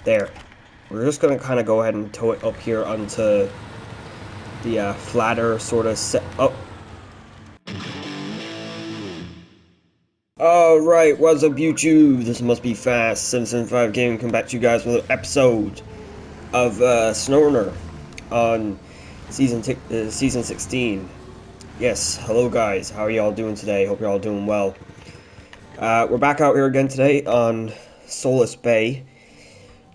There. We're just gonna kind of go ahead and tow it up here onto the flatter sort of set. Oh. Alright, what's up YouTube? This must be fast. Citizen 5 Gaming come back to you guys with an episode of SNOWRUNNER on season 16. Yes, hello guys, how are y'all doing today? Hope you're all doing well. We're back out here again today on Solace Bay,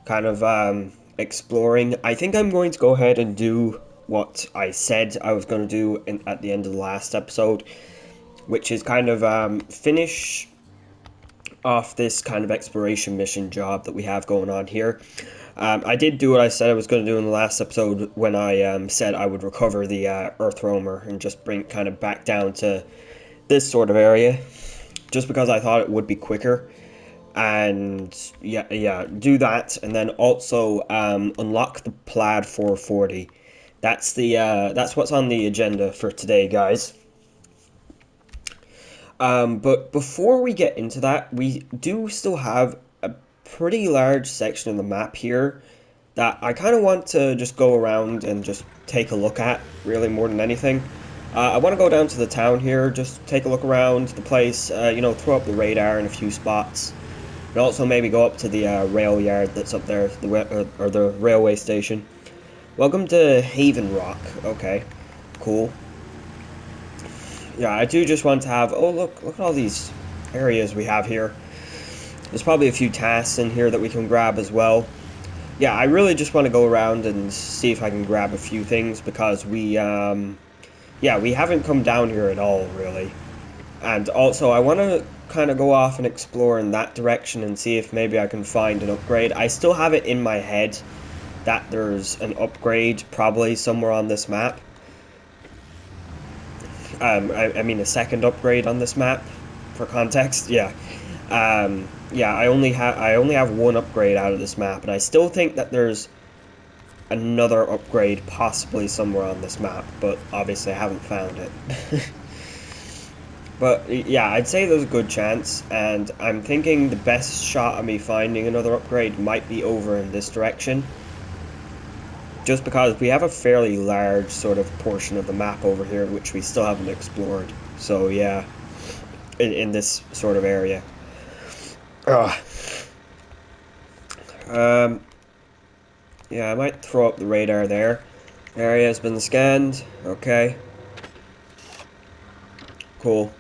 kind of exploring. I think I'm going to go ahead and do what I said I was going to do at the end of the last episode, which is kind of finish off this kind of exploration mission job that we have going on here. I did do what I said I was going to do in the last episode when I said I would recover the EarthRoamer and just bring it kind of back down to this sort of area, just because I thought it would be quicker. And yeah, do that, and then also unlock the Plad 440. That's what's on the agenda for today, guys. But before we get into that, we do still have a pretty large section of the map here that I kind of want to just go around and just take a look at, really, more than anything. I want to go down to the town here, just take a look around the place, you know, throw up the radar in a few spots. And also maybe go up to the rail yard that's up there, or the railway station. Welcome to Havenrock. Okay, cool. Yeah, I do just want to have... Oh, look at all these areas we have here. There's probably a few tasks in here that we can grab as well. Yeah, I really just want to go around and see if I can grab a few things, because we haven't come down here at all, really. And also, I want to kind of go off and explore in that direction and see if maybe I can find an upgrade. I still have it in my head that there's an upgrade probably somewhere on this map. I mean a second upgrade on this map, for context. Yeah. Yeah, I only have one upgrade out of this map, and I still think that there's another upgrade possibly somewhere on this map, but obviously I haven't found it. But yeah, I'd say there's a good chance, and I'm thinking the best shot of me finding another upgrade might be over in this direction. Just because we have a fairly large sort of portion of the map over here which we still haven't explored. So yeah, in this sort of area. Yeah, I might throw up the radar there. Area has been scanned. Okay. Cool.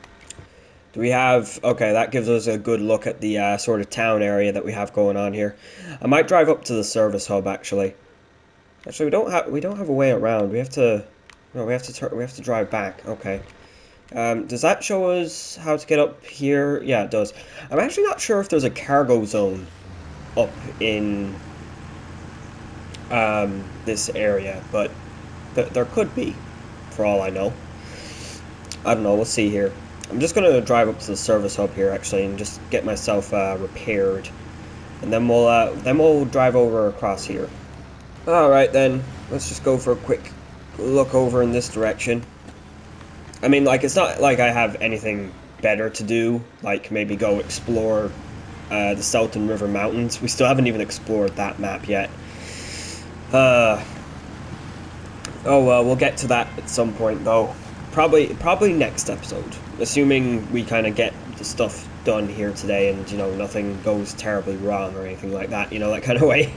Do we have... Okay, that gives us a good look at the sort of town area that we have going on here. I might drive up to the service hub, actually. Actually, we don't have a way around. We have to... No, we have to drive back. Okay. Does that show us how to get up here? Yeah, it does. I'm actually not sure if there's a cargo zone up in this area, but there could be, for all I know. I don't know. We'll see here. I'm just gonna drive up to the service hub here, actually, and just get myself repaired, and then we'll drive over across here. All right, then. Let's just go for a quick look over in this direction. I mean, like, it's not like I have anything better to do, like maybe go explore the Salton River Mountains. We still haven't even explored that map yet. Oh well, we'll get to that at some point, though. Probably next episode, assuming we kind of get the stuff done here today and, you know, nothing goes terribly wrong or anything like that, you know, that kind of way.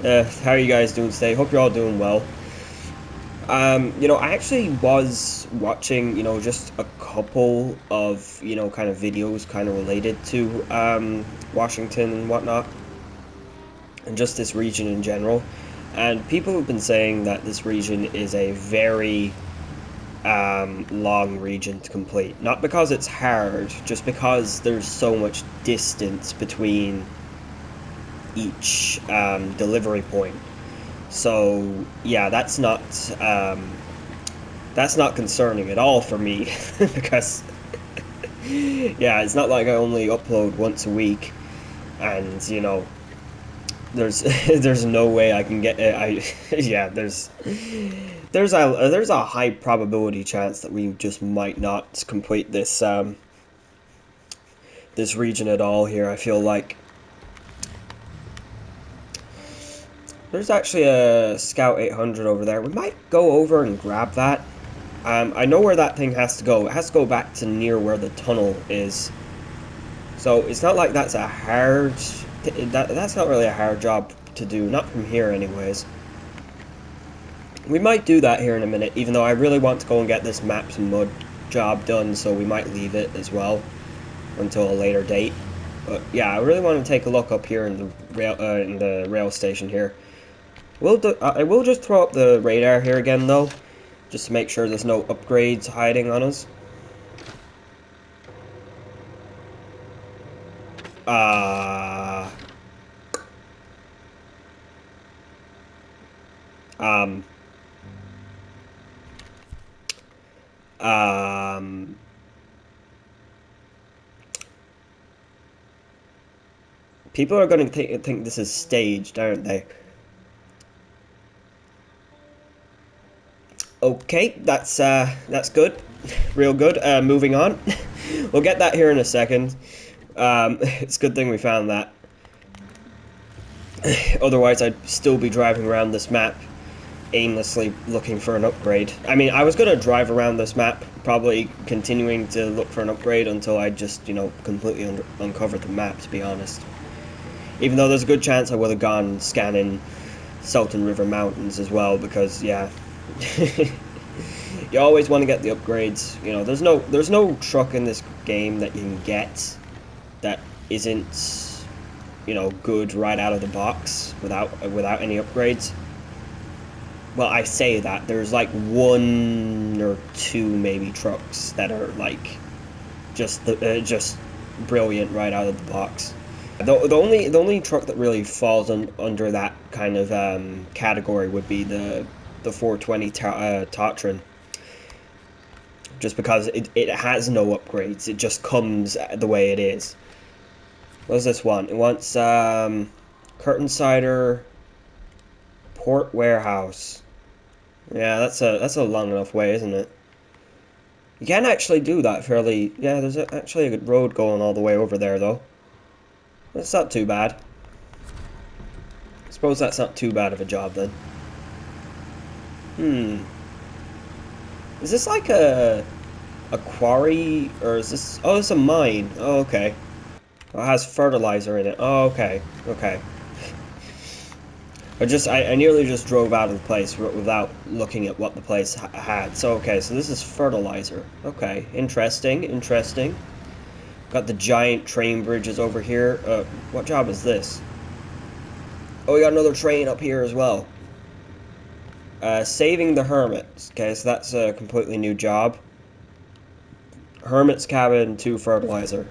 How are you guys doing today? Hope you're all doing well. You know, I actually was watching, you know, just a couple of, you know, kind of videos kind of related to Washington and whatnot, and just this region in general. And people have been saying that this region is a very long region to complete. Not because it's hard, just because there's so much distance between each delivery point. So yeah, that's not concerning at all for me, because yeah, it's not like I only upload once a week, and you know, there's there's no way I can get it. Yeah, there's a high probability chance that we just might not complete this this region at all here. I feel like. There's actually a Scout 800 over there. We might go over and grab that. I know where that thing has to go. It has to go back to near where the tunnel is. So it's not like that's a hard... That's not really a hard job to do. Not from here anyways. We might do that here in a minute, even though I really want to go and get this maps and mud job done, so we might leave it as well until a later date. But yeah, I really want to take a look up here in the rail station here. I will just throw up the radar here again though, just to make sure there's no upgrades hiding on us. People are going to think this is staged, aren't they? Okay, that's good, real good. Moving on. We'll get that here in a second. It's a good thing we found that. Otherwise, I'd still be driving around this map aimlessly looking for an upgrade. I mean, I was going to drive around this map, probably continuing to look for an upgrade until I just, you know, completely uncovered the map, to be honest. Even though there's a good chance I would have gone scanning Salton River Mountains as well, because, yeah, you always want to get the upgrades. You know, there's no truck in this game that you can get that isn't, you know, good right out of the box without any upgrades. Well, I say that there's like one or two maybe trucks that are like just brilliant right out of the box. The only truck that really falls under that kind of category would be the 420 Tatran. Just because it has no upgrades, it just comes the way it is. What does this want? It wants Curtain Cider, Port Warehouse. Yeah, that's a long enough way, isn't it? You can actually do that fairly... Yeah, there's actually a good road going all the way over there, though. That's not too bad. I suppose that's not too bad of a job, then. Is this like a quarry, or is this... Oh, it's a mine. Oh, okay. Oh, it has fertilizer in it. Oh, okay. Okay. I nearly just drove out of the place without looking at what the place had. So, okay, so this is fertilizer. Okay, interesting, interesting. Got the giant train bridges over here. What job is this? Oh, we got another train up here as well. Saving the Hermits. Okay, so that's a completely new job. Hermit's cabin to fertilizer.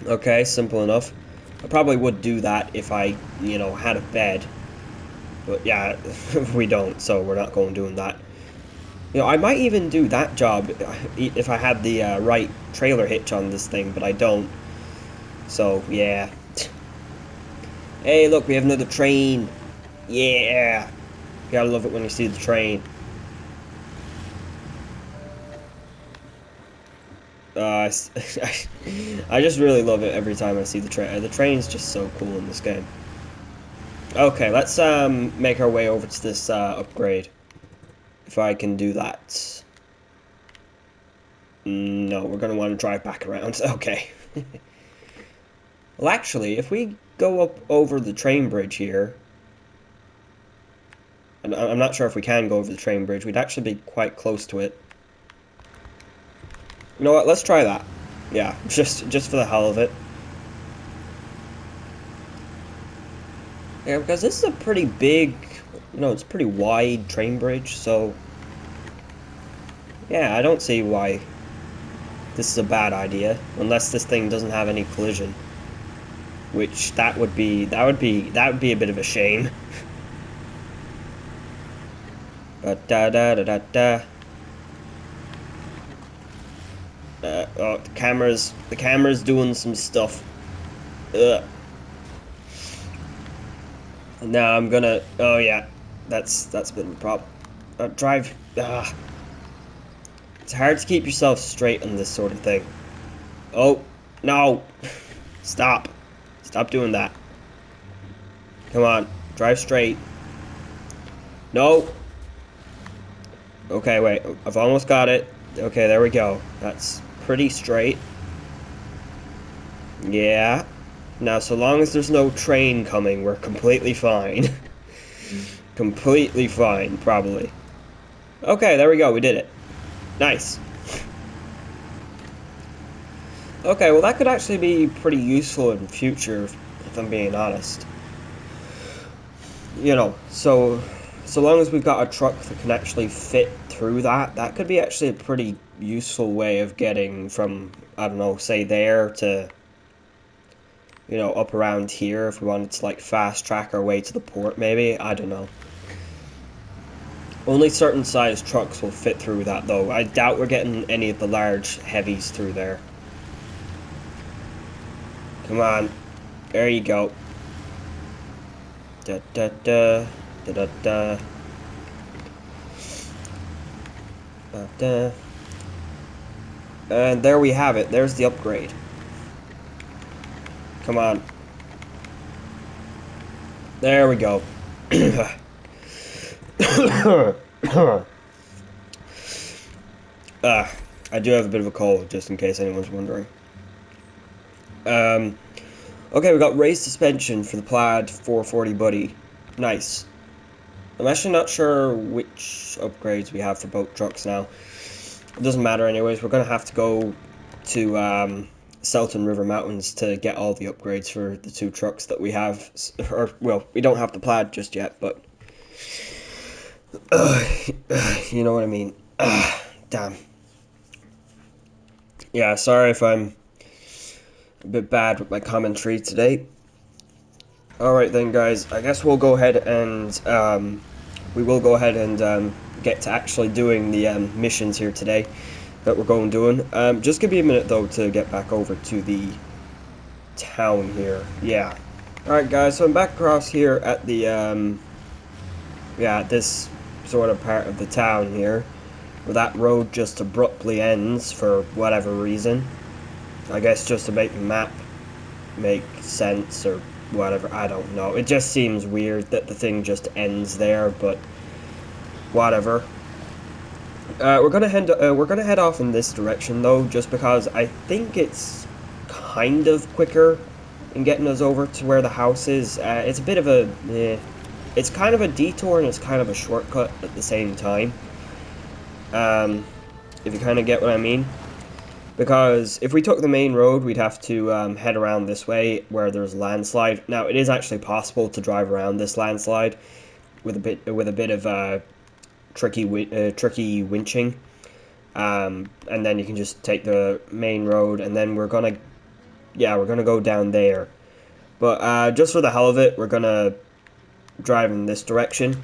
Okay, simple enough. I probably would do that if I, you know, had a bed. But yeah, we don't, so we're not going doing that. You know, I might even do that job if I had the right trailer hitch on this thing, but I don't. So, yeah. Hey, look, we have another train. Yeah. You gotta love it when you see the train. I just really love it every time I see the train. The train's just so cool in this game. Okay, let's make our way over to this upgrade. If I can do that. No, we're gonna want to drive back around. Okay. Well, actually, if we go up over the train bridge here, and I'm not sure if we can go over the train bridge. We'd actually be quite close to it. You know what? Let's try that. Yeah, just for the hell of it. Yeah, because this is a pretty big, you know, it's a pretty wide train bridge, so yeah, I don't see why this is a bad idea, unless this thing doesn't have any collision, which that would be a bit of a shame. But da da da da da. Oh, the camera's doing some stuff. Ugh. Now I'm gonna, oh yeah, that's a bit of a problem. Drive, It's hard to keep yourself straight on this sort of thing. Oh, no, stop doing that. Come on, Drive straight. No. Okay, wait. I've almost got it. Okay, there we go. That's pretty straight. Yeah. Now, so long as there's no train coming, we're completely fine. Completely fine, probably. Okay, there we go. We did it. Nice. Okay, well that could actually be pretty useful in future, if I'm being honest. You know, so long as we've got a truck that can actually fit through that, that could be actually a pretty useful way of getting from, I don't know, say there to, you know, up around here if we wanted to like fast track our way to the port maybe, I don't know. Only certain size trucks will fit through that though. I doubt we're getting any of the large heavies through there. Come on. There you go. Da da da da da da da da. And there we have it. There's the upgrade. Come on. There we go. I do have a bit of a cold, just in case anyone's wondering. Okay, we got raised suspension for the Plad 440 Buddy. Nice. I'm actually not sure which upgrades we have for boat trucks now. It doesn't matter anyways, we're going to have to go to Selton River Mountains to get all the upgrades for the two trucks that we have. Or, well, we don't have the Plad just yet, but... you know what I mean. Damn. Yeah, sorry if I'm a bit bad with my commentary today. Alright then guys, I guess we'll go ahead and we will go ahead and get to actually doing the missions here today that we're going doing. Just give me a minute though to get back over to the town here. Yeah. Alright guys, so I'm back across here at the yeah, this sort of part of the town here where that road just abruptly ends for whatever reason. I guess just to make the map make sense or whatever, I don't know. It just seems weird that the thing just ends there, but whatever. We're gonna head off in this direction though, just because I think it's kind of quicker in getting us over to where the house is. It's a bit of a, it's kind of a detour and it's kind of a shortcut at the same time. If you kind of get what I mean. Because if we took the main road, we'd have to head around this way where there's a landslide. Now, it is actually possible to drive around this landslide with a bit of tricky winching, and then you can just take the main road, and then we're gonna go down there. But just for the hell of it, we're gonna drive in this direction.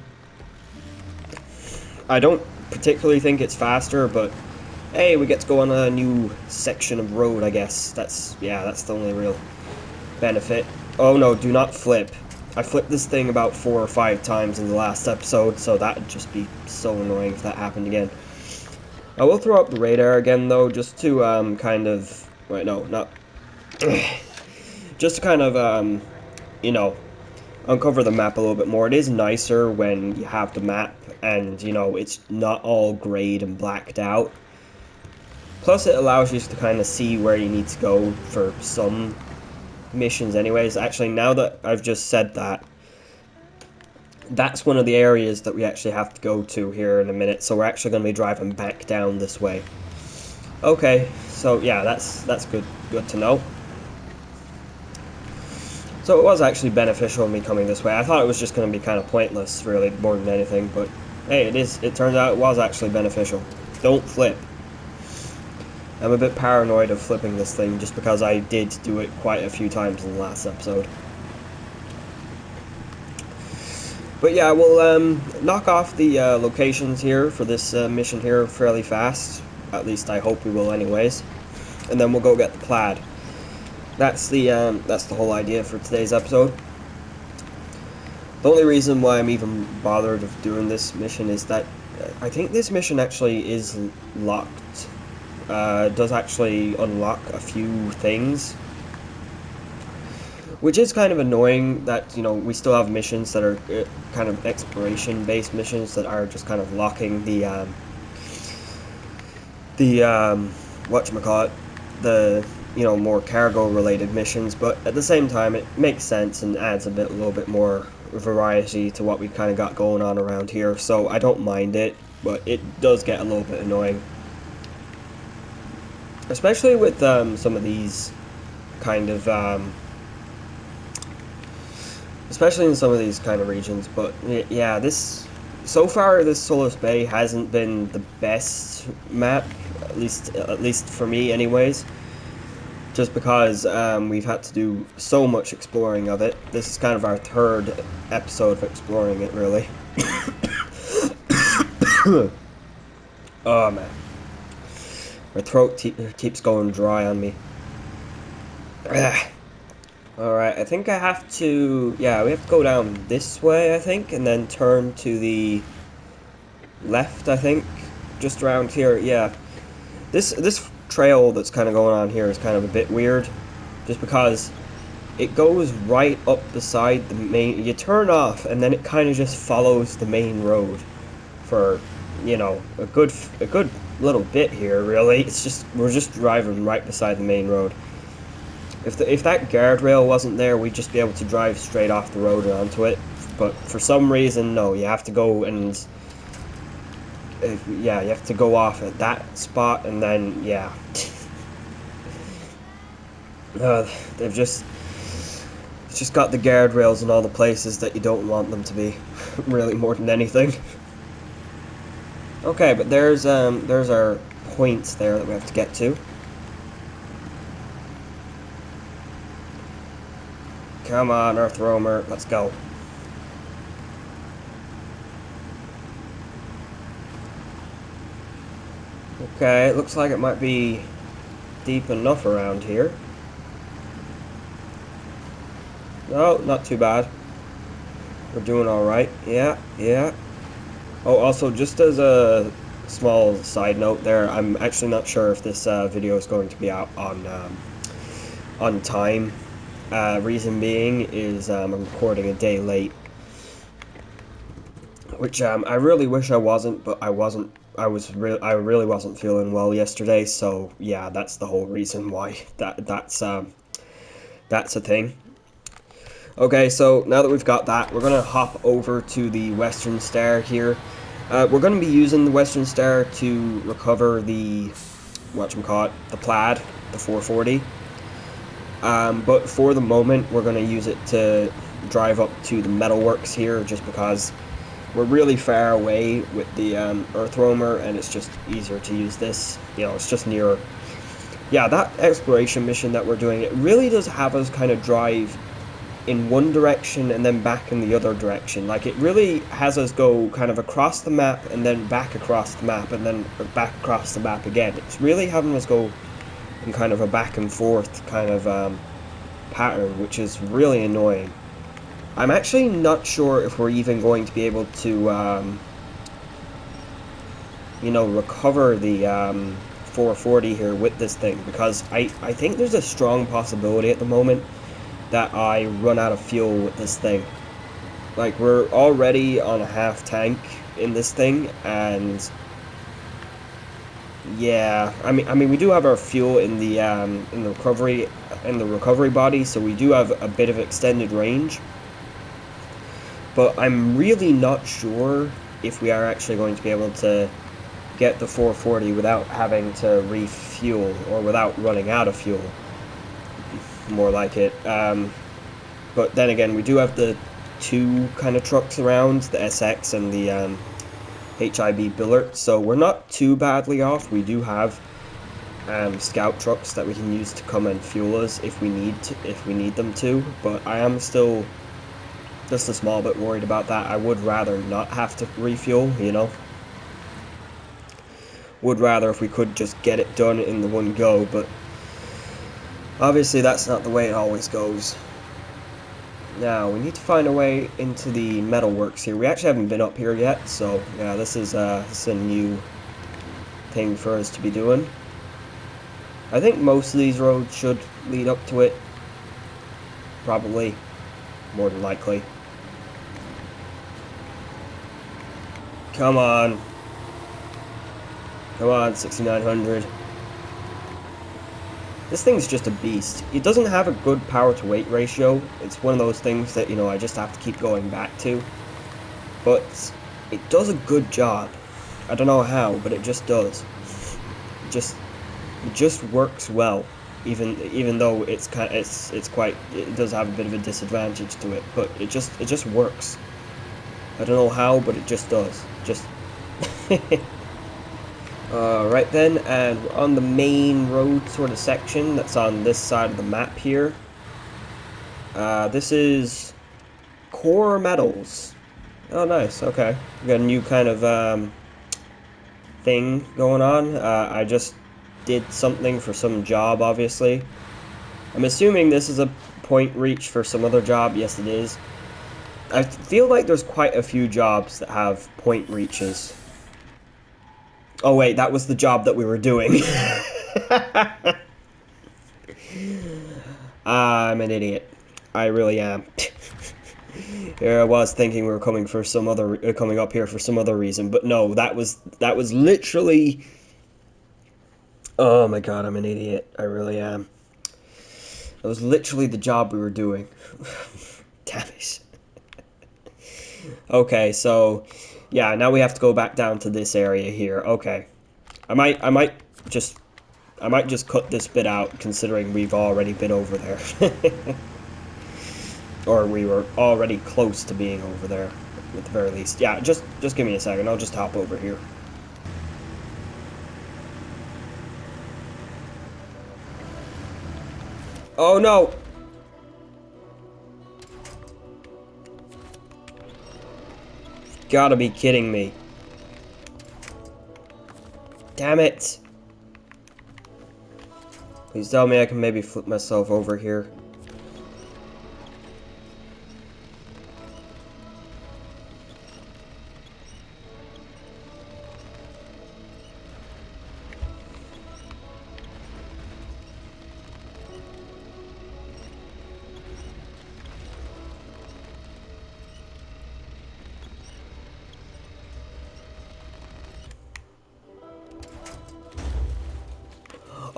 I don't particularly think it's faster, but hey, we get to go on a new section of road, I guess. That's the only real benefit. Oh no, do not flip. I flipped this thing about 4 or 5 times in the last episode, so that would just be so annoying if that happened again. I will throw up the radar again, though, just to kind of... Wait, no, not... just to kind of, you know, uncover the map a little bit more. It is nicer when you have the map and, you know, it's not all grayed and blacked out. Plus, it allows you to kind of see where you need to go for some missions anyways. Actually, now that I've just said that, that's one of the areas that we actually have to go to here in a minute, so we're actually going to be driving back down this way. Okay, so yeah, that's good to know. So it was actually beneficial me coming this way. I thought it was just going to be kind of pointless, really, more than anything, but hey, it turns out it was actually beneficial. Don't flip. I'm a bit paranoid of flipping this thing just because I did do it quite a few times in the last episode. But yeah, we'll knock off the locations here for this mission here fairly fast. At least I hope we will anyways. And then we'll go get the Plad. That's the whole idea for today's episode. The only reason why I'm even bothered of doing this mission is that I think this mission actually is locked. Does actually unlock a few things. which is kind of annoying that, you know, we still have missions that are kind of exploration-based missions that are just kind of locking the whatchamacallit, the, you know, more cargo-related missions, but at the same time, it makes sense and adds a little bit more variety to what we kind of got going on around here, so I don't mind it, but it does get a little bit annoying. Especially with some of these kind of, especially in some of these kind of regions, but yeah, so far this Solace Bay hasn't been the best map, at least for me anyways, just because we've had to do so much exploring of it. This is kind of our third episode of exploring it, really. Oh man, my throat keeps going dry on me. Alright, I think I have to, yeah, we have to go down this way, I think, and then turn to the left, I think, just around here, yeah. This trail that's kind of going on here is kind of a bit weird, just because it goes right up beside the main, you turn off, and then it kind of just follows the main road for, you know, a good little bit here, really. It's just, we're just driving right beside the main road. If that guardrail wasn't there, we'd just be able to drive straight off the road and onto it. But for some reason, no, you have to go and... yeah, you have to go off at that spot, and then, yeah. They've just got the guardrails in all the places that you don't want them to be, really, more than anything. Okay, but there's our points there that we have to get to. Come on, EarthRoamer, let's go. Okay, it looks like it might be deep enough around here. No, not too bad. We're doing alright. Yeah, yeah. Oh, also, just as a small side note there, I'm actually not sure if this video is going to be out on time. Reason being is I'm recording a day late, which I really wish I wasn't, but I wasn't. I really wasn't feeling well yesterday, so yeah, that's the whole reason why that's a thing. Okay, so now that we've got that, we're gonna hop over to the Western Star here. We're gonna be using the Western Star to recover the the Plad, the 440. But for the moment, we're going to use it to drive up to the metalworks here, just because we're really far away with the EarthRoamer, and it's just easier to use this. You know, it's just nearer. Yeah, that exploration mission that we're doing, it really does have us kind of drive in one direction and then back in the other direction. Like, it really has us go kind of across the map and then back across the map and then back across the map again. It's really having us go in kind of a back and forth kind of pattern, which is really annoying. I'm actually not sure if we're even going to be able to, you know, recover the 440 here with this thing, because I think there's a strong possibility at the moment that I run out of fuel with this thing. Like, we're already on a half tank in this thing, and yeah, I mean, we do have our fuel in the recovery body, so we do have a bit of extended range. But I'm really not sure if we are actually going to be able to get the 440 without having to refuel, or without running out of fuel. More like it. But then again, we do have the two kind of trucks around, the SX and the HIB Billert, so we're not too badly off. We do have scout trucks that we can use to come and fuel us if we need them to, but I am still just a small bit worried about that. I would rather not have to refuel, you know. Would rather if we could just get it done in the one go, but obviously that's not the way it always goes. Now, we need to find a way into the metalworks here. We actually haven't been up here yet, so yeah, this is a new thing for us to be doing. I think most of these roads should lead up to it. probably. More than likely. Come on. Come on, 6900. This thing's just a beast. It doesn't have a good power to weight ratio. It's one of those things that, you know, I just have to keep going back to. But it does a good job. I don't know how, but it just does. It just works well. Even though it does have a bit of a disadvantage to it, but it just works. I don't know how, but it just does. Just right then, and we're on the main road sort of section that's on this side of the map here. This is core metals. Oh, nice. Okay, we got a new kind of thing going on. I just did something for some job, obviously. I'm assuming this is a point reach for some other job. Yes, it is. I feel like there's quite a few jobs that have point reaches. Oh wait, that was the job that we were doing. I'm an idiot. I really am. Here I was thinking we were coming for some other coming up here for some other reason, but no, that was literally. Oh my god, I'm an idiot. I really am. That was literally the job we were doing. Damn it. Okay, so yeah, now we have to go back down to this area here. Okay. I might just cut this bit out, considering we've already been over there. Or we were already close to being over there, at the very least. Yeah, just give me a second. I'll just hop over here. Oh no! Gotta be kidding me. Damn it! Please tell me I can maybe flip myself over here.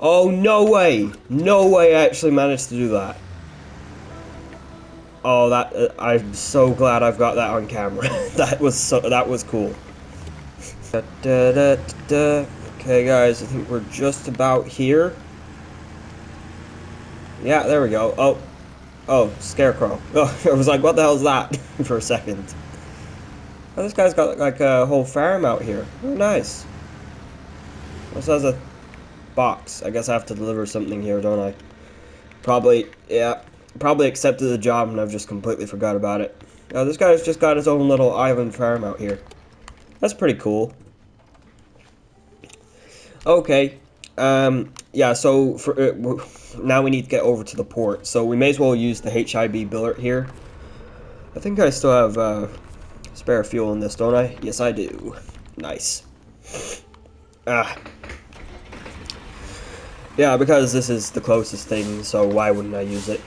Oh, no way! No way I actually managed to do that. Oh, I'm so glad I've got that on camera. that was cool. Okay, guys, I think we're just about here. Yeah, there we go. Oh, Scarecrow. Oh, I was like, what the hell is that? For a second. Oh, this guy's got like a whole farm out here. Oh, nice. This has a box. I guess I have to deliver something here, don't I? Probably, yeah. Probably accepted the job and I've just completely forgot about it. Oh, this guy's just got his own little island farm out here. That's pretty cool. Okay. Yeah, so now we need to get over to the port. So we may as well use the HIB billet here. I think I still have spare fuel in this, don't I? Yes, I do. Nice. Yeah, because this is the closest thing, so why wouldn't I use it?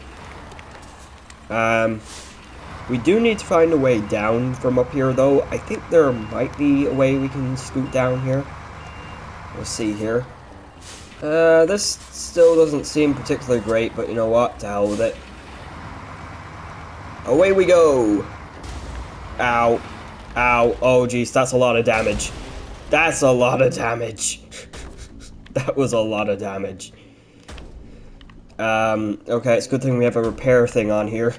We do need to find a way down from up here, though. I think there might be a way we can scoot down here. We'll see here. This still doesn't seem particularly great, but you know what? To hell with it. Away we go! Ow. Ow. Oh, jeez, that's a lot of damage. That's a lot of damage. That was a lot of damage. Okay, it's a good thing we have a repair thing on here.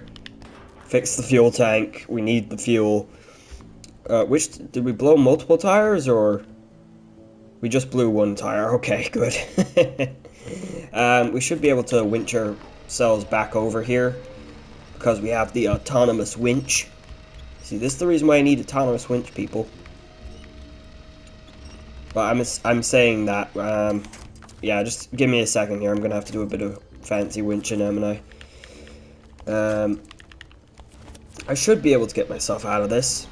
Fix the fuel tank. We need the fuel. Did we blow multiple tires, or? We just blew one tire. Okay, good. We should be able to winch ourselves back over here, because we have the autonomous winch. See, this is the reason why I need autonomous winch, people. But I'm saying that, yeah, just give me a second here. I'm gonna have to do a bit of fancy winching, haven't I? I should be able to get myself out of this.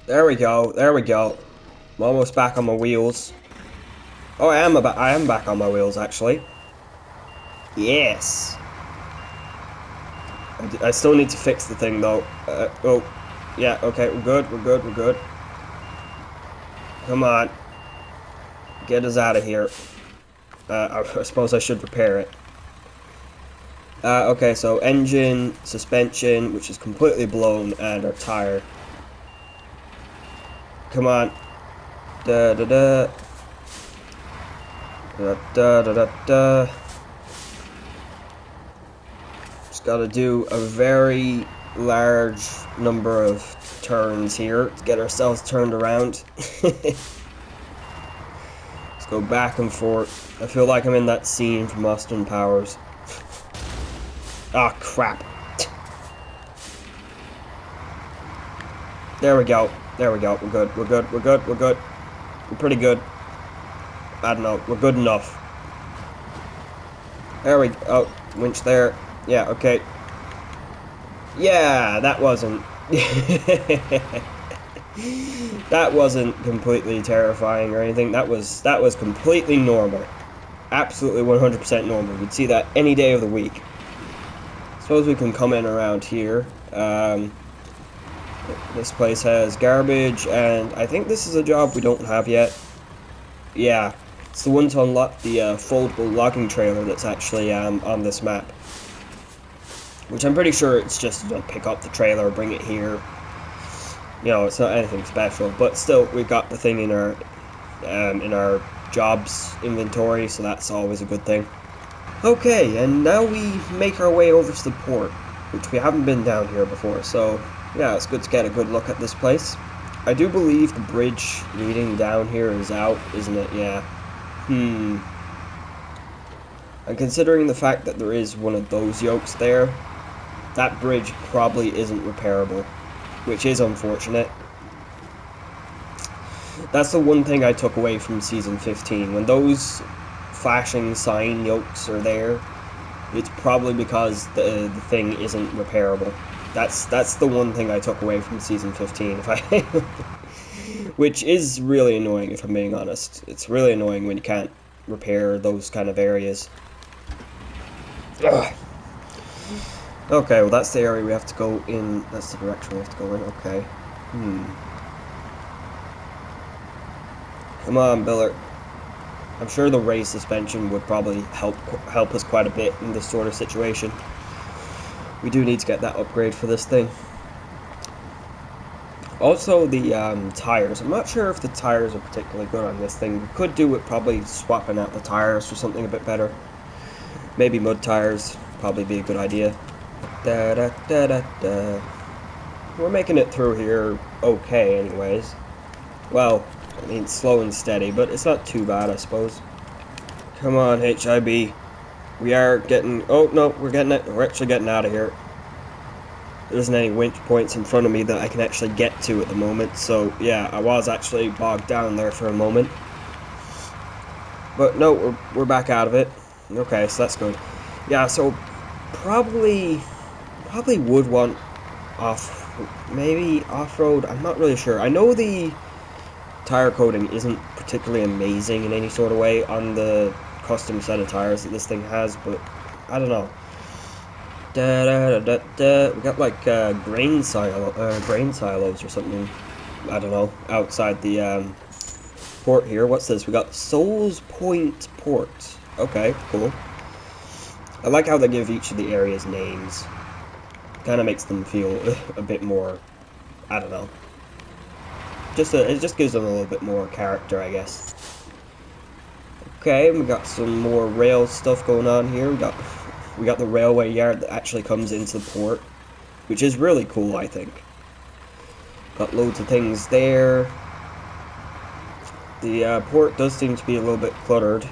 There we go. There we go. I'm almost back on my wheels. Oh, I am back on my wheels, actually. Yes. I still need to fix the thing though. Oh, yeah, okay, we're good, we're good, we're good. Come on. Get us out of here. I suppose I should repair it. Okay, so engine, suspension, which is completely blown, and our tire. Come on. Da da da. Da da da da da. Just gotta do a very large number of turns here to get ourselves turned around. Let's go back and forth. I feel like I'm in that scene from Austin Powers. Ah, crap. There we go. There we go. We're good. We're good. We're good. We're good. We're pretty good. I don't know. We're good enough. There we go. Oh, winch there. Yeah, okay. Yeah, that wasn't... that wasn't completely terrifying or anything. That was completely normal. Absolutely 100% normal. You'd see that any day of the week. Suppose we can come in around here. This place has garbage, and I think this is a job we don't have yet. Yeah, it's the one to unlock the foldable logging trailer that's actually on this map. Which I'm pretty sure it's just to pick up the trailer, bring it here. You know, it's not anything special, but still, we've got the thing in our jobs inventory, so that's always a good thing. Okay, and now we make our way over to the port, which we haven't been down here before, so yeah, it's good to get a good look at this place. I do believe the bridge leading down here is out, isn't it? Yeah. And considering the fact that there is one of those yokes there, that bridge probably isn't repairable, which is unfortunate. That's the one thing I took away from Season 15. When those flashing sign yokes are there, it's probably because the thing isn't repairable. That's the one thing I took away from Season 15, if I which is really annoying, if I'm being honest. It's really annoying when you can't repair those kind of areas. Ugh. Okay, well that's the area we have to go in. That's the direction we have to go in. Okay. Come on, Biller. I'm sure the raised suspension would probably help us quite a bit in this sort of situation. We do need to get that upgrade for this thing. Also, the tires. I'm not sure if the tires are particularly good on this thing. We could do it probably swapping out the tires for something a bit better. Maybe mud tires. Probably be a good idea. Da da da da da. We're making it through here okay, anyways. Well, I mean, slow and steady, but it's not too bad, I suppose. Come on, HIB. We are getting... Oh, no, we're actually getting out of here. There isn't any winch points in front of me that I can actually get to at the moment, so, yeah, I was actually bogged down there for a moment. But, no, we're back out of it. Okay, so that's good. Yeah, so, probably would want maybe off-road, I'm not really sure. I know the tire coating isn't particularly amazing in any sort of way on the custom set of tires that this thing has, but I don't know. We got like grain silos or something, I don't know, outside the port here. What's this? We got Souls Point Port. Okay, cool. I like how they give each of the areas names. Kind of makes them feel a bit more, I don't know. It just gives them a little bit more character, I guess. Okay, we got some more rail stuff going on here. We got the railway yard that actually comes into the port, which is really cool, I think. Got loads of things there. The port does seem to be a little bit cluttered,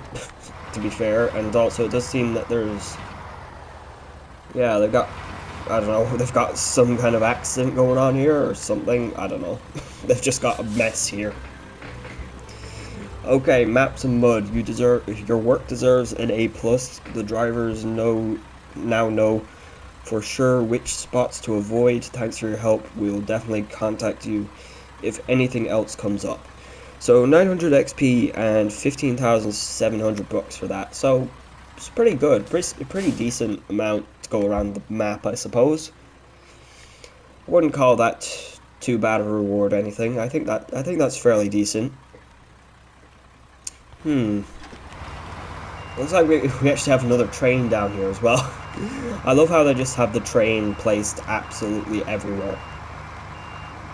to be fair, and also it does seem that there's... Yeah, they've got... I don't know, they've got some kind of accident going on here or something. I don't know. They've just got a mess here. Okay, maps and mud. Your work deserves an A+. The drivers now know for sure which spots to avoid. Thanks for your help. We'll definitely contact you if anything else comes up. So 900 XP and 15,700 bucks for that. So it's pretty good. Pretty decent amount to go around the map, I suppose. I wouldn't call that too bad of a reward or anything. I think that's fairly decent. Looks like we actually have another train down here as well. I love how they just have the train placed absolutely everywhere.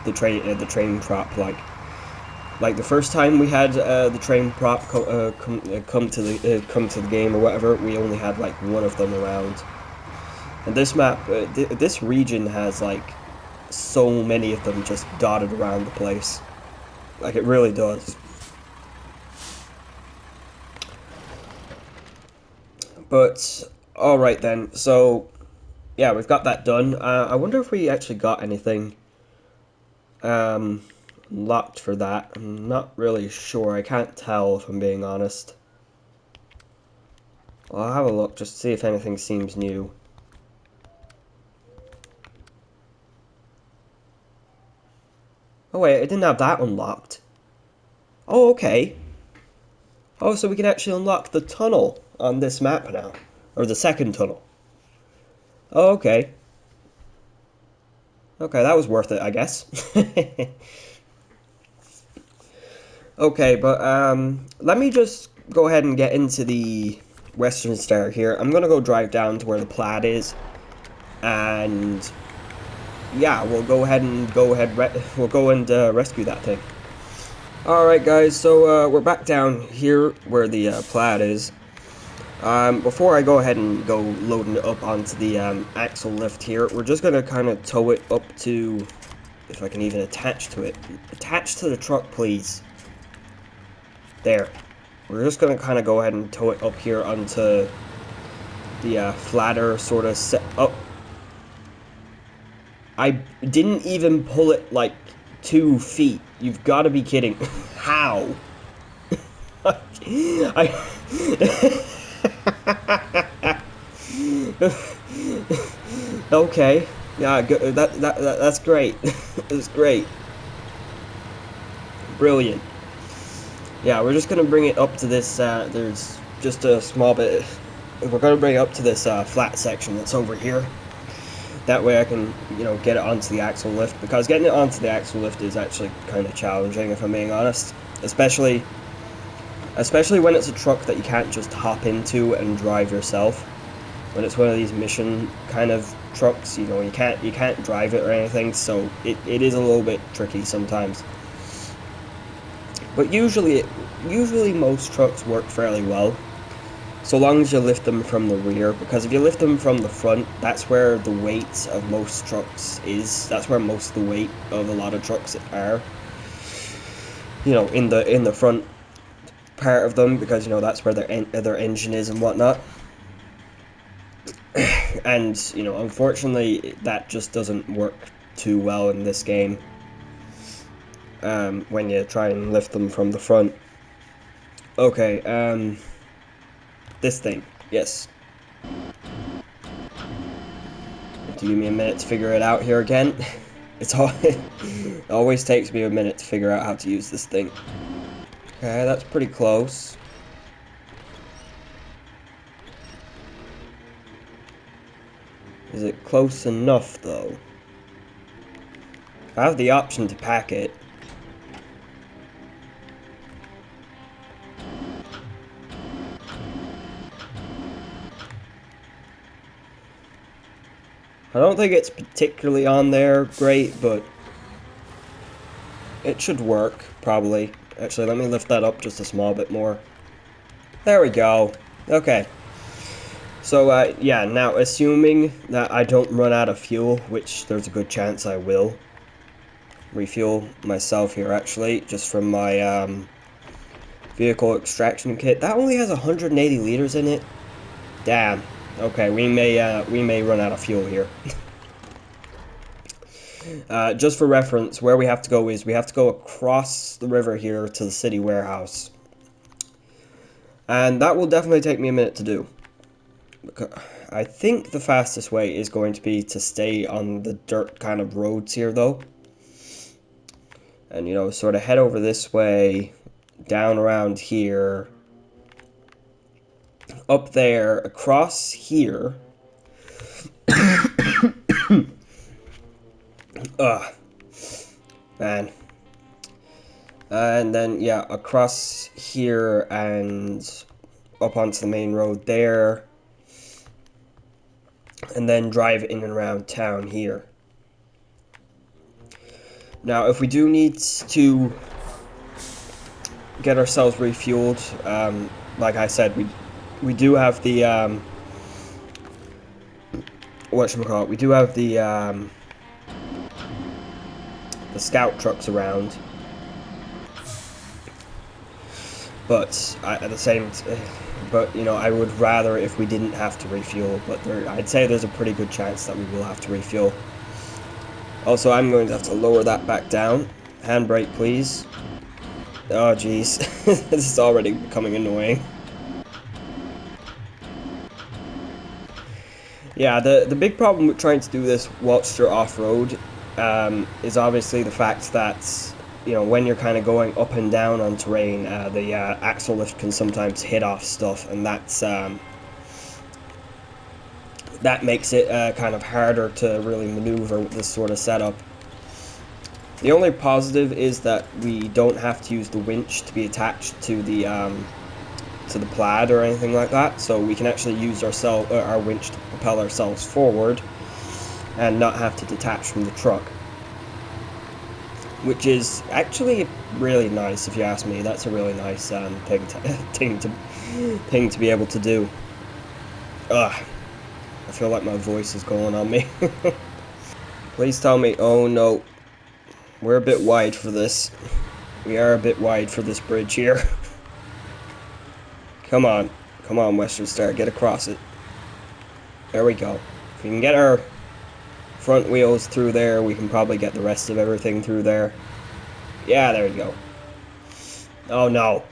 The train prop, like the first time we had the train prop come to the game or whatever, we only had like one of them around. And this map, this region has like so many of them just dotted around the place. Like it really does. But alright then, so yeah, we've got that done. I wonder if we actually got anything locked for that. I'm not really sure. I can't tell if I'm being honest. Well, I'll have a look just to see if anything seems new. Oh wait, I didn't have that unlocked. Oh, okay. Oh, so we can actually unlock the tunnel on this map now. Or the second tunnel. Oh, okay. Okay, that was worth it, I guess. Okay, but let me just go ahead and get into the Western Star here. I'm gonna go drive down to where the Plad is, and yeah, we'll go and rescue that thing. Alright guys, so we're back down here where the Plad is. Before I go ahead and go loading it up onto the axle lift here, we're just gonna kind of tow it up to, if I can even attach to it. Attach to the truck, please. There. We're just gonna kind of go ahead and tow it up here onto the flatter sort of set up. I didn't even pull it like 2 feet. You've got to be kidding. How? Okay. Yeah, that's great. That's great. Brilliant. Yeah, we're just gonna bring it up to this. There's just a small bit. We're gonna bring it up to this flat section that's over here. That way I can, get it onto the axle lift, because getting it onto the axle lift is actually kind of challenging, if I'm being honest. Especially when it's a truck that you can't just hop into and drive yourself. When it's one of these mission kind of trucks, you can't drive it or anything, so it is a little bit tricky sometimes. But usually most trucks work fairly well, so long as you lift them from the rear, because if you lift them from the front, that's where the weight of most trucks is. That's where most of the weight of a lot of trucks are. In the front part of them, because that's where their engine is and whatnot. And unfortunately, that just doesn't work too well in this game. When you try and lift them from the front. Okay, this thing, yes. Do give me a minute to figure it out here again. It always takes me a minute to figure out how to use this thing. Okay, that's pretty close. Is it close enough, though? I have the option to pack it. I don't think it's particularly on there great, but it should work, probably. Actually, let me lift that up just a small bit more. There we go. Okay. So, yeah, now, assuming that I don't run out of fuel, which there's a good chance I will refuel myself here, actually, just from my, vehicle extraction kit. That only has 180 liters in it. Damn. Okay, we may run out of fuel here. Just for reference, where we have to go is we have to go across the river here to the city warehouse. And that will definitely take me a minute to do. I think the fastest way is going to be to stay on the dirt kind of roads here, though. And, sort of head over this way, down around here, up there, across here, Ugh, man. And then, yeah, across here and up onto the main road there. And then drive in and around town here. Now, if we do need to get ourselves refueled, like I said, we do have the whatchamacallit, we do have the scout trucks around, but but you know, I would rather if we didn't have to refuel, but I'd say there's a pretty good chance that we will have to refuel. Also, I'm going to have to lower that back down. Handbrake, please. Oh, jeez. This is already becoming annoying. Yeah, the big problem with trying to do this whilst you're off-road is obviously the fact that, you know, when you're kind of going up and down on terrain, the axle lift can sometimes hit off stuff, and that makes it kind of harder to really maneuver with this sort of setup. The only positive is that we don't have to use the winch to be attached to the Plad or anything like that, so we can actually use our winch to propel ourselves forward and not have to detach from the truck, which is actually really nice if you ask me. That's a really nice thing to be able to do. Ugh, I feel like my voice is going on me. Please tell me. Oh no, we're a bit wide for this. We are a bit wide for this bridge here. Come on, Western Star, get across it. There we go. If we can get our front wheels through there, we can probably get the rest of everything through there. Yeah, there you go. Oh no.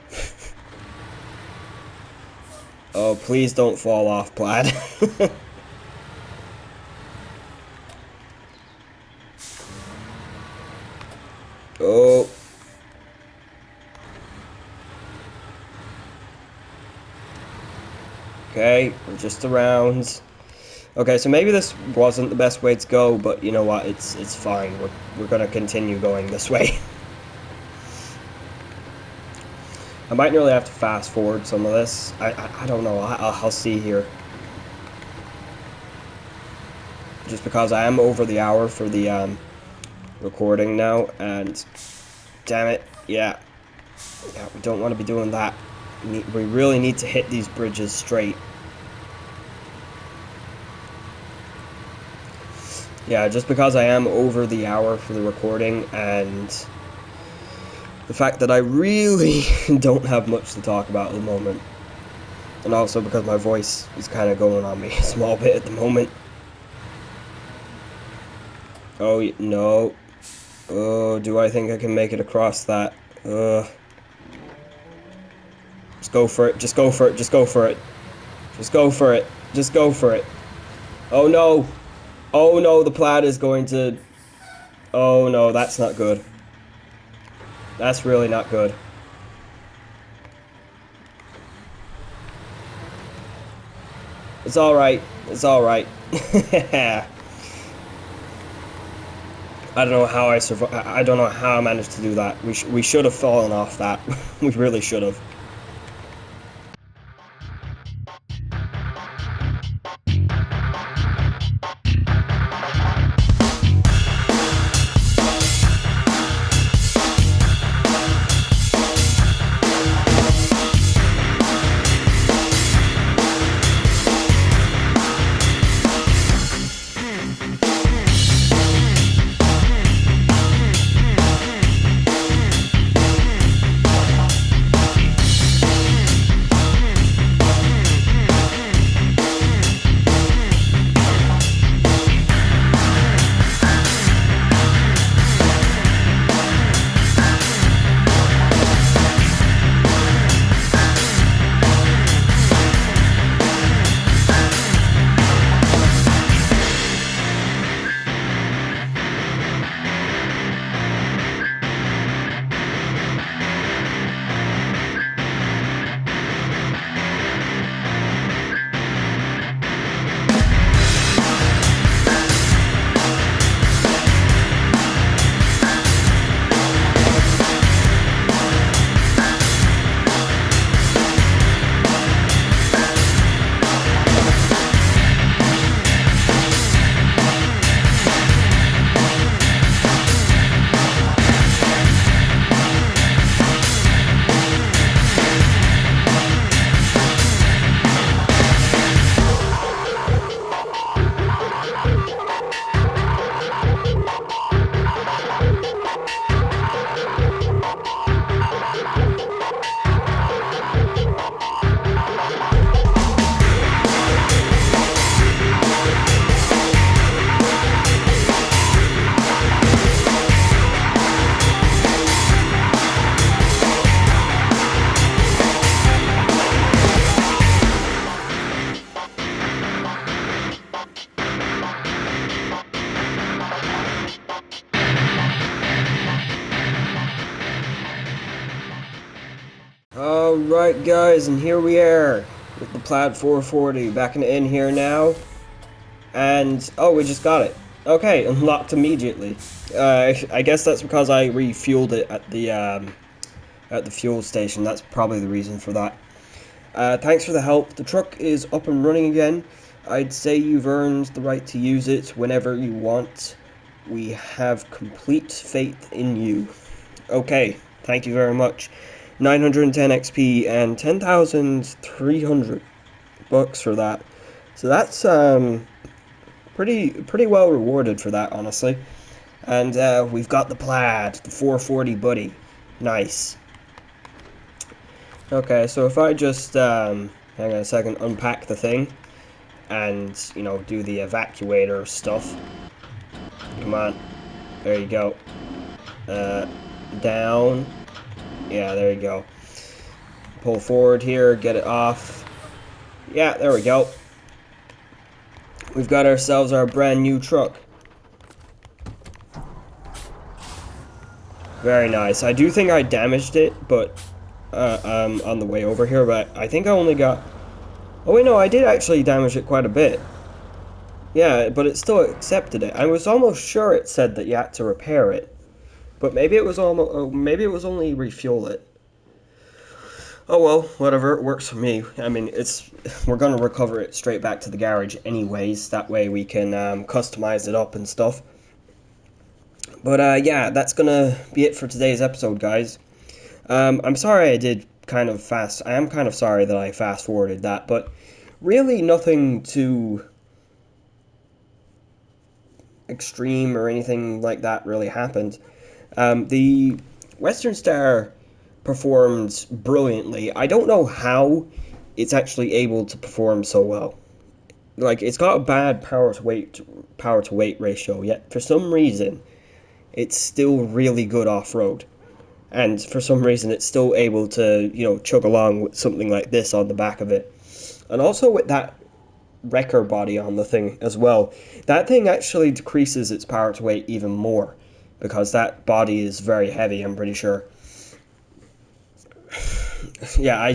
Oh, please don't fall off, Plad. Oh. Okay, we're just around. Okay, so maybe this wasn't the best way to go, but you know what? It's fine. We're gonna continue going this way. I might really have to fast forward some of this. I don't know. I'll see here. Just because I am over the hour for the recording now, and damn it, yeah, we don't want to be doing that. We really need to hit these bridges straight. Yeah, just because I am over the hour for the recording, and the fact that I really don't have much to talk about at the moment. And also because my voice is kind of going on me a small bit at the moment. Oh, no. Oh, do I think I can make it across that? Just go for it, just go for it, just go for it. Just go for it, just go for it. Oh no! Oh no, the Plad is going to... Oh no, that's not good. That's really not good. It's alright, it's alright. I don't know how I don't know how I managed to do that. We should have fallen off that. We really should have. Alright guys, and here we are with the Plad 440 back in here now. And, oh, we just got it. Okay, unlocked immediately. I guess that's because I refueled it at the fuel station. That's probably the reason for that. Thanks for the help. The truck is up and running again. I'd say you've earned the right to use it whenever you want. We have complete faith in you. Okay, thank you very much. 910 XP and 10,300 bucks for that. So that's pretty well rewarded for that, honestly. And we've got the Plad, the 440 buddy. Nice. Okay, so if I just hang on a second, unpack the thing and, you know, do the evacuator stuff. Come on. There you go. Down. Yeah, there you go. Pull forward here, get it off. Yeah, there we go. We've got ourselves our brand new truck. Very nice. I do think I damaged it, but on the way over here, but I think I only got... Oh wait, no, I did actually damage it quite a bit. Yeah, but it still accepted it. I was almost sure it said that you had to repair it, but maybe it was maybe it was only refuel it. Oh well, whatever, it works for me. I mean, we're gonna recover it straight back to the garage anyways. That way we can customize it up and stuff. But yeah, that's gonna be it for today's episode, guys. I'm sorry I did kind of fast. I am kind of sorry that I fast forwarded that, but really nothing too extreme or anything like that really happened. The Western Star performed brilliantly. I don't know how it's actually able to perform so well. Like, it's got a bad power to weight ratio, yet for some reason it's still really good off-road. And for some reason it's still able to, you know, chug along with something like this on the back of it. And also with that wrecker body on the thing as well, that thing actually decreases its power to weight even more, because that body is very heavy, I'm pretty sure. Yeah, I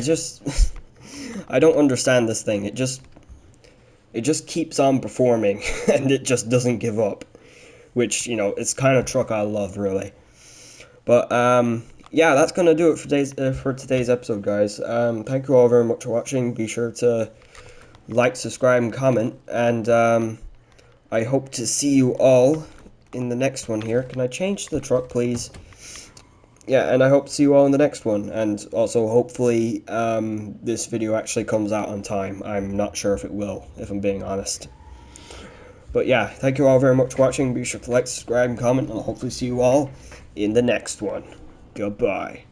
don't understand this thing. It just keeps on performing and it just doesn't give up, which, you know, it's kind of truck I love, really. But yeah, that's gonna do it for today's episode, guys. Thank you all very much for watching. Be sure to like, subscribe, and comment, and I hope to see you all in the next one here. Can I change the truck, please? Yeah, and I hope to see you all in the next one, and also hopefully this video actually comes out on time. I'm not sure if it will, if I'm being honest. But yeah, thank you all very much for watching. Be sure to like, subscribe, and comment, and I'll hopefully see you all in the next one. Goodbye.